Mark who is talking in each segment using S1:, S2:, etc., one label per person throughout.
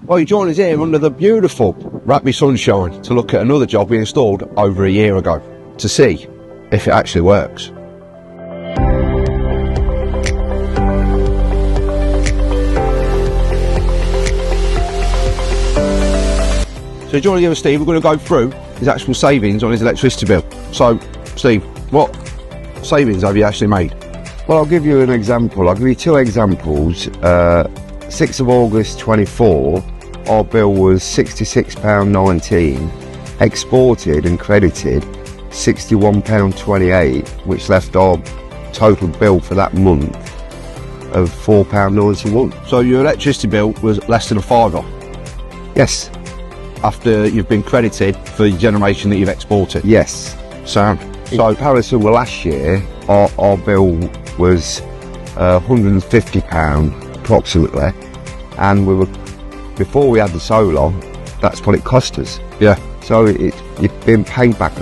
S1: Well, you join us here under the beautiful Rugby sunshine to look at another job we installed over a year ago to see if it actually works. So joining here with Steve, we're going to go through his actual savings on his electricity bill. So, Steve, what savings have you actually made?
S2: Well, I'll give you an example. I'll give you two examples. 6th of August 24, our bill was £66.19, exported and credited £61.28, which left our total bill for that month of £4.91.
S1: So your electricity bill was less than a fiver?
S2: Yes.
S1: After you've been credited for the generation that you've exported?
S2: Yes.
S1: Sound.
S2: In comparison with last year, our bill was £150 approximately, and we were, before we had the solar, that's what it cost us.
S1: Yeah.
S2: So you've been paid back,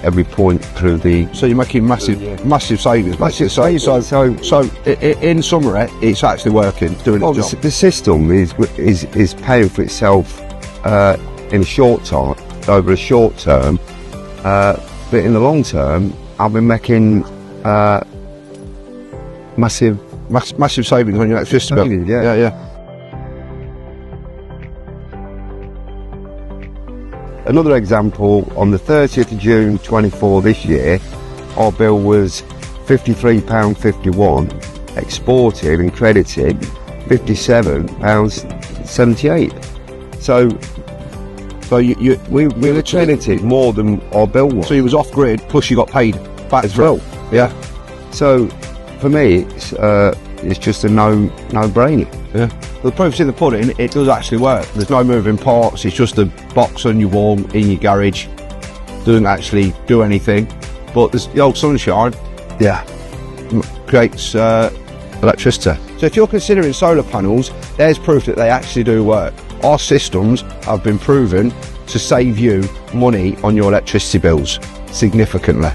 S2: every point through the.
S1: So you're making massive savings.
S2: Massive savings.
S1: So in summary, it's actually working, doing its job.
S2: The system is paying for itself in a short time, over a short term, but in the long term, I've been making massive
S1: savings on your electricity bill. Yeah.
S2: Another example, on the 30th of June 24 this year, our bill was £53.51, exported and credited £57.78. So we were credited more than our bill was.
S1: So you was off grid, plus you got paid back as well. Yeah.
S2: So for me, it's just a no-brainer.
S1: Yeah. The proof's in the pudding. It does actually work. There's no moving parts. It's just a box on your wall in your garage. Doesn't actually do anything. But there's the old sunshine.
S2: Yeah.
S1: Creates electricity. So if you're considering solar panels, there's proof that they actually do work. Our systems have been proven to save you money on your electricity bills significantly.